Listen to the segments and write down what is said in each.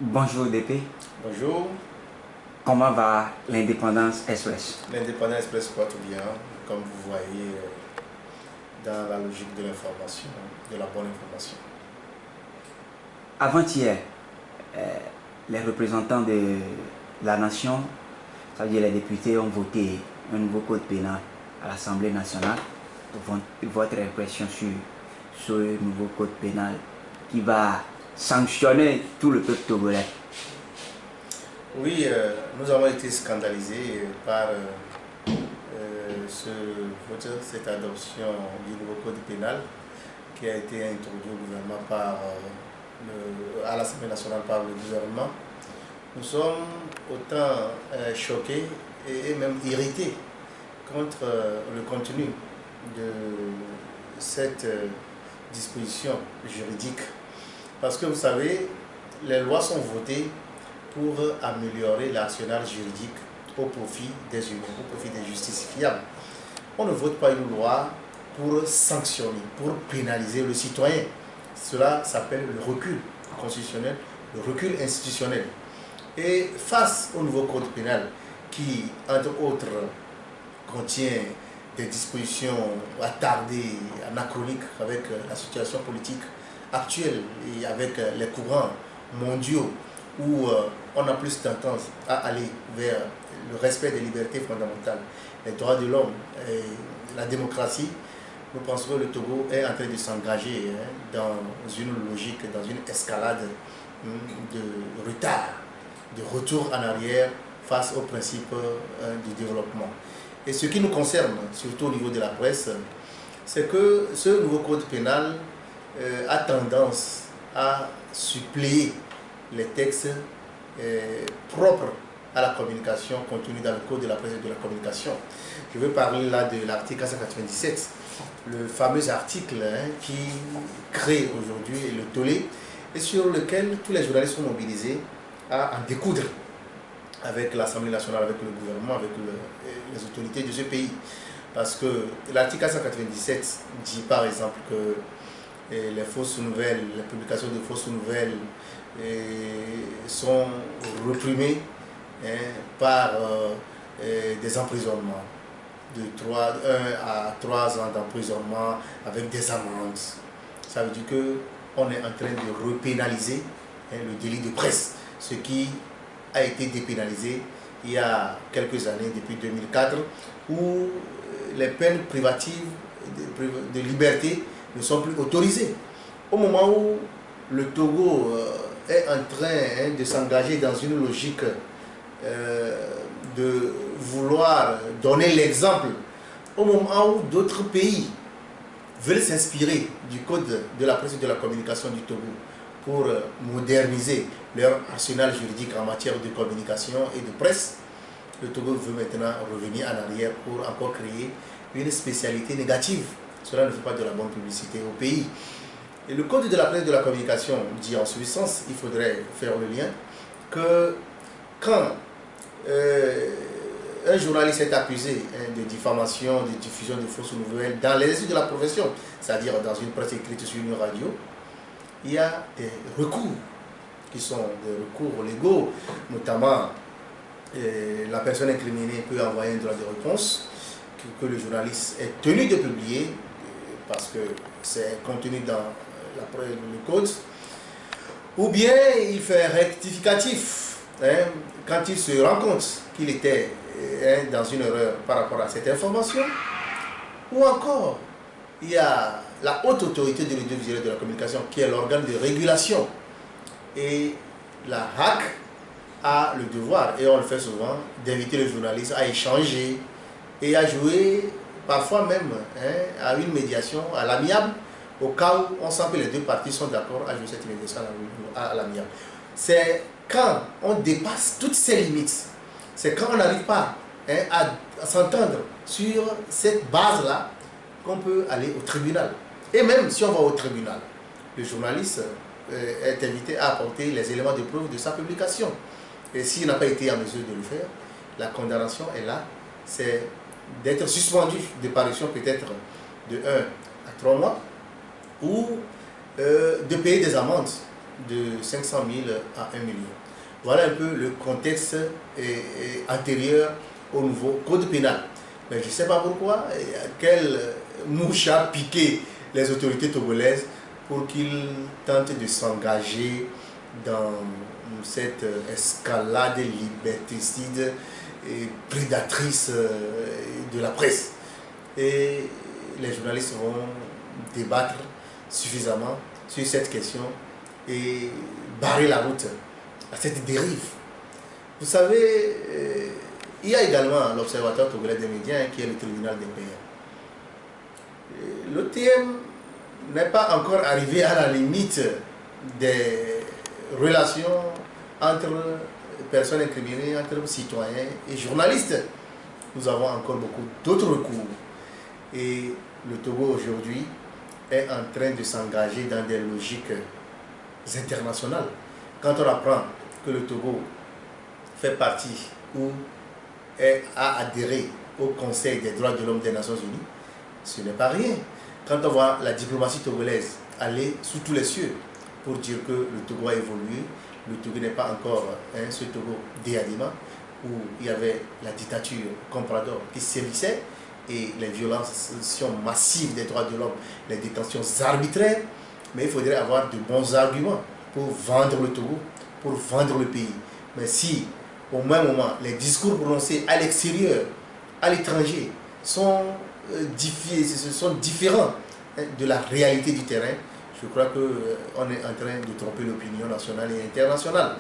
Bonjour DP, Bonjour, comment va l'Indépendance Express? l'Indépendance Express porte bien, comme vous voyez, dans la logique de l'information, de la bonne information. Avant-hier, les représentants de la nation, ça veut dire les députés, ont voté un nouveau code pénal à l'Assemblée nationale. Votre impression sur ce nouveau code pénal qui va sanctionner tout le peuple togolais? Oui, nous avons été scandalisés par ce vote, cette adoption du nouveau code pénal qui a été introduit au gouvernement à l'Assemblée nationale par le gouvernement. Nous sommes autant choqués et même irrités contre le contenu de cette disposition juridique. Parce que vous savez, les lois sont votées pour améliorer l'arsenal juridique au profit des humains, au profit des justiciables. On ne vote pas une loi pour sanctionner, pour pénaliser le citoyen. Cela s'appelle le recul constitutionnel, le recul institutionnel. Et face au nouveau code pénal qui, entre autres, contient des dispositions attardées, anachroniques avec la situation politique actuelle et avec les courants mondiaux où on a plus tendance à aller vers le respect des libertés fondamentales, les droits de l'homme et la démocratie, nous pensons que le Togo est en train de s'engager dans une logique, dans une escalade de retard, de retour en arrière face aux principes du développement. Et ce qui nous concerne, surtout au niveau de la presse, c'est que ce nouveau code pénal a tendance à suppléer les textes propres à la communication contenus dans le code de la presse et de la communication. Je veux parler là de l'article 197, le fameux article qui crée aujourd'hui le tollé et sur lequel tous les journalistes sont mobilisés à en découdre avec l'Assemblée nationale, avec le gouvernement, avec les autorités de ce pays. Parce que l'article 197 dit par exemple que les fausses nouvelles, les publications de fausses nouvelles sont réprimées par des emprisonnements de 1 à 3 ans d'emprisonnement avec des amendes. Ça veut dire qu'on est en train de repénaliser le délit de presse, ce qui a été dépénalisé il y a quelques années, depuis 2004, où les peines privatives de liberté ne sont plus autorisées. Au moment où le Togo est en train de s'engager dans une logique de vouloir donner l'exemple, au moment où d'autres pays veulent s'inspirer du code de la presse et de la communication du Togo pour moderniser leur arsenal juridique en matière de communication et de presse, le Togo veut maintenant revenir en arrière pour encore créer une spécialité négative. Cela ne fait pas de la bonne publicité au pays. Et le code de la presse et de la communication dit en ce sens, il faudrait faire le lien, que quand un journaliste est accusé de diffamation, de diffusion de fausses nouvelles dans l'exercice de la profession, c'est-à-dire dans une presse écrite sur une radio, il y a des recours qui sont des recours légaux, notamment la personne incriminée peut envoyer un droit de réponse que le journaliste est tenu de publier parce que c'est contenu dans le code, ou bien il fait rectificatif quand il se rend compte qu'il était dans une erreur par rapport à cette information, ou encore il y a la haute autorité de l'audiovisuel et de la communication qui est l'organe de régulation, et la HAC a le devoir, et on le fait souvent, d'inviter le journaliste à échanger et à jouer parfois même à une médiation à l'amiable, au cas où on sent que les deux parties sont d'accord à jouer cette médiation à l'amiable. C'est quand on dépasse toutes ces limites, c'est quand on n'arrive pas à s'entendre sur cette base-là qu'on peut aller au tribunal. Et même si on va au tribunal, le journaliste est invité à apporter les éléments de preuve de sa publication. Et s'il n'a pas été en mesure de le faire, la condamnation est là, c'est d'être suspendu de parution peut-être de 1 à 3 mois, ou de payer des amendes de 500 000 à 1 million. Voilà un peu le contexte antérieur au nouveau code pénal. Mais je ne sais pas pourquoi, quelle mouche a piqué les autorités togolaises pour qu'ils tentent de s'engager dans cette escalade liberticide et prédatrice de la presse. Et les journalistes vont débattre suffisamment sur cette question et barrer la route à cette dérive. Vous savez, il y a également l'Observatoire togolais des médias qui est le tribunal des pairs. L'OTM n'est pas encore arrivé à la limite des relations entre personnes incriminées, entre citoyens et journalistes. Nous avons encore beaucoup d'autres recours. Et le Togo aujourd'hui est en train de s'engager dans des logiques internationales. Quand on apprend que le Togo fait partie ou a adhéré au Conseil des droits de l'homme des Nations Unies, ce n'est pas rien. Quand on voit la diplomatie togolaise aller sous tous les cieux pour dire que le Togo a évolué, le Togo n'est pas encore ce Togo d'Eyadema où il y avait la dictature comprador qui sévissait et les violations massives des droits de l'homme, les détentions arbitraires, mais il faudrait avoir de bons arguments pour vendre le Togo, pour vendre le pays. Mais si, au même moment, les discours prononcés à l'extérieur, à l'étranger, sont différents de la réalité du terrain, je crois qu'on est en train de tromper l'opinion nationale et internationale.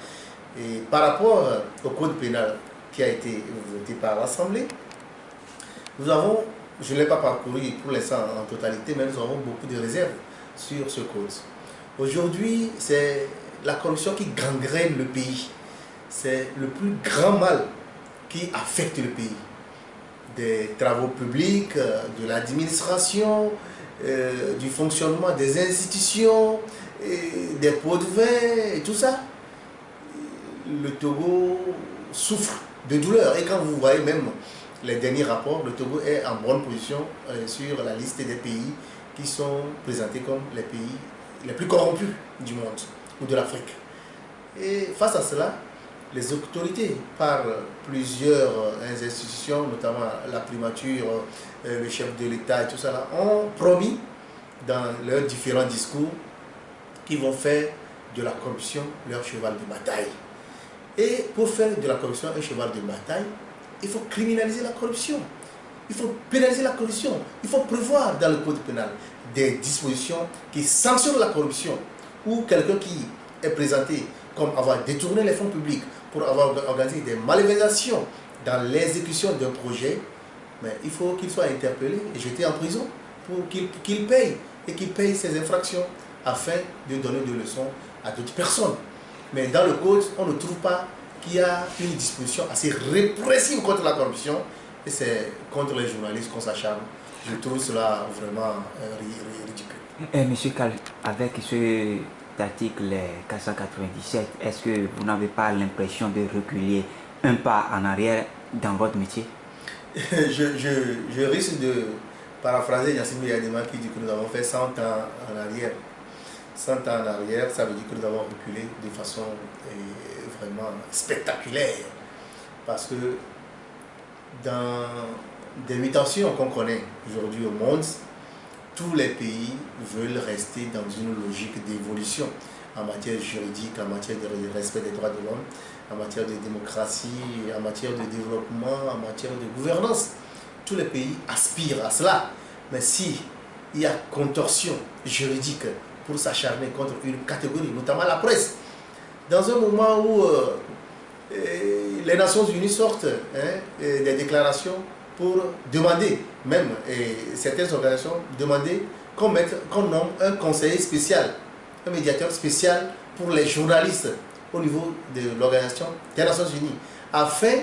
Et par rapport au code pénal qui a été voté par l'Assemblée, nous avons, je ne l'ai pas parcouru pour l'instant en totalité, mais nous avons beaucoup de réserves sur ce code. Aujourd'hui, c'est la corruption qui gangrène le pays. C'est le plus grand mal qui affecte le pays. Des travaux publics, de l'administration, du fonctionnement des institutions, des pots de vin, et tout ça. Le Togo souffre de douleur. Et quand vous voyez même les derniers rapports, le Togo est en bonne position sur la liste des pays qui sont présentés comme les pays les plus corrompus du monde ou de l'Afrique. Et face à cela, les autorités, par plusieurs institutions, notamment la primature, le chef de l'État et tout ça, là, ont promis dans leurs différents discours qu'ils vont faire de la corruption leur cheval de bataille. Et pour faire de la corruption un cheval de bataille, il faut criminaliser la corruption. Il faut pénaliser la corruption. Il faut prévoir dans le code pénal des dispositions qui sanctionnent la corruption ou quelqu'un qui est présenté comme avoir détourné les fonds publics pour avoir organisé des malversations dans l'exécution d'un projet, mais il faut qu'il soit interpellé et jeté en prison pour qu'il paye et qu'il paye ses infractions afin de donner des leçons à d'autres personnes. Mais dans le code, on ne trouve pas qu'il y a une disposition assez répressive contre la corruption et c'est contre les journalistes qu'on s'acharne. Je trouve cela vraiment ridicule. Monsieur Kal, avec ce article 497, est-ce que vous n'avez pas l'impression de reculer un pas en arrière dans votre métier? je risque de paraphraser Yassine Yadema qui dit que nous avons fait 100 ans en arrière. 100 ans en arrière, ça veut dire que nous avons reculé de façon vraiment spectaculaire. Parce que dans des mutations qu'on connaît aujourd'hui au monde, tous les pays veulent rester dans une logique d'évolution en matière juridique, en matière de respect des droits de l'homme, en matière de démocratie, en matière de développement, en matière de gouvernance. Tous les pays aspirent à cela. Mais si il y a contorsion juridique pour s'acharner contre une catégorie, notamment la presse, dans un moment où les Nations Unies sortent des déclarations pour demander, même certaines organisations demandaient qu'on nomme un conseiller spécial, un médiateur spécial pour les journalistes au niveau de l'Organisation des Nations Unies, afin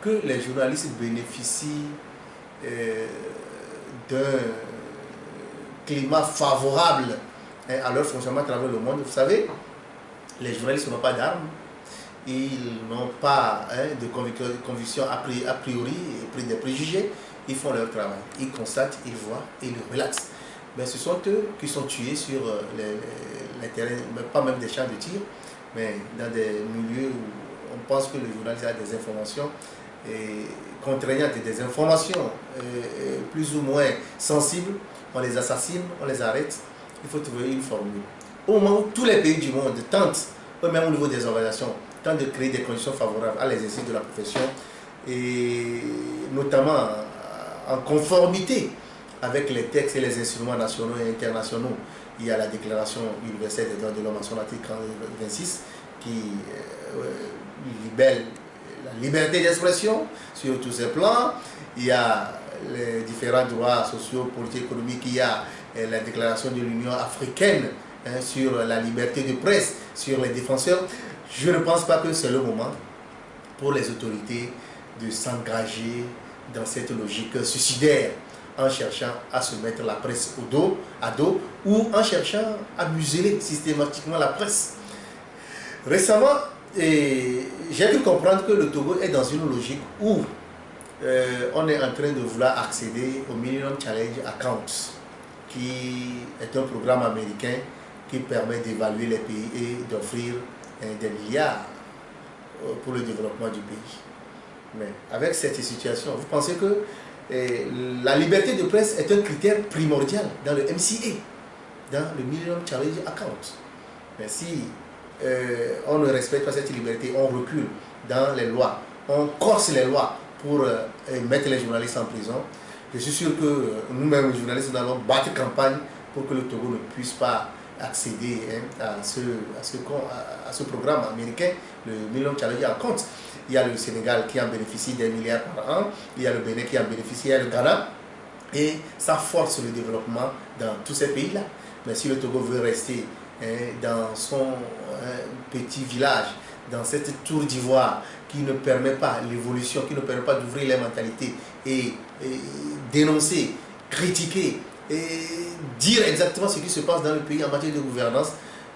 que les journalistes bénéficient d'un climat favorable à leur fonctionnement à travers le monde. Vous savez, les journalistes n'ont pas d'armes, ils n'ont pas de conviction a priori, des préjugés, ils font leur travail, ils constatent, ils voient, ils relaxent. mais ce sont eux qui sont tués sur les terrains, pas même des champs de tir, mais dans des milieux où on pense que le journaliste a des informations contraignantes et des informations plus ou moins sensibles. On les assassine, on les arrête. Il faut trouver une formule. Au moment où tous les pays du monde tentent, même au niveau des organisations, tentent de créer des conditions favorables à l'exercice de la profession, et notamment en conformité avec les textes et les instruments nationaux et internationaux. Il y a la Déclaration universelle des droits de l'homme en son article 26 qui libère la liberté d'expression sur tous ces plans. Il y a les différents droits sociaux, politiques, économiques. Il y a la Déclaration de l'Union africaine sur la liberté de presse, sur les défenseurs. Je ne pense pas que c'est le moment pour les autorités de s'engager dans cette logique suicidaire en cherchant à se mettre la presse à dos ou en cherchant à museler systématiquement la presse. Récemment, j'ai pu comprendre que le Togo est dans une logique où on est en train de vouloir accéder au Millennium Challenge Accounts, qui est un programme américain qui permet d'évaluer les pays et d'offrir des milliards pour le développement du pays. Mais avec cette situation, vous pensez que la liberté de presse est un critère primordial dans le MCA, dans le Millennium Challenge Account. Mais si on ne respecte pas cette liberté, on recule dans les lois, on corse les lois pour mettre les journalistes en prison. Je suis sûr que nous-mêmes, les journalistes, nous allons battre campagne pour que le Togo ne puisse pas accéder à ce programme américain, le Millennium Challenge Account. Il y a le Sénégal qui en bénéficie des milliards par an, il y a le Bénin qui en bénéficie, il y a le Ghana, et ça force le développement dans tous ces pays-là. Mais si le Togo veut rester dans son petit village, dans cette tour d'ivoire qui ne permet pas l'évolution, qui ne permet pas d'ouvrir les mentalités et dénoncer, critiquer et dire exactement ce qui se passe dans le pays en matière de gouvernance,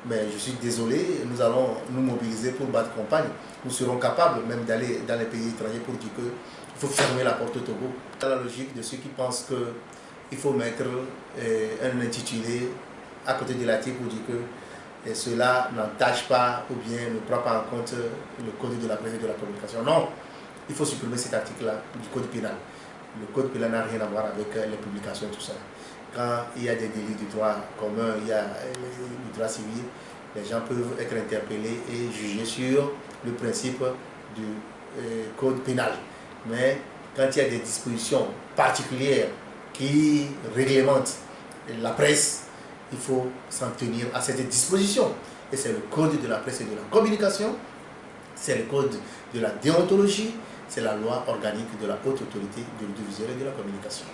mais je suis désolé, nous allons nous mobiliser pour battre campagne. Nous serons capables même d'aller dans les pays étrangers pour dire qu'il faut fermer la porte au Togo. Dans la logique de ceux qui pensent qu'il faut mettre un intitulé à côté de l'article pour dire que cela n'entache pas ou bien ne prend pas en compte le code de la presse et de la communication. Non, il faut supprimer cet article-là du code pénal. Le code pénal n'a rien à voir avec les publications et tout ça. Quand il y a des délits du droit commun, il y a du droit civil, les gens peuvent être interpellés et jugés sur le principe du code pénal. Mais quand il y a des dispositions particulières qui réglementent la presse, il faut s'en tenir à cette disposition. Et c'est le code de la presse et de la communication, c'est le code de la déontologie, c'est la loi organique de la haute autorité de l'audiovisuel et de la communication.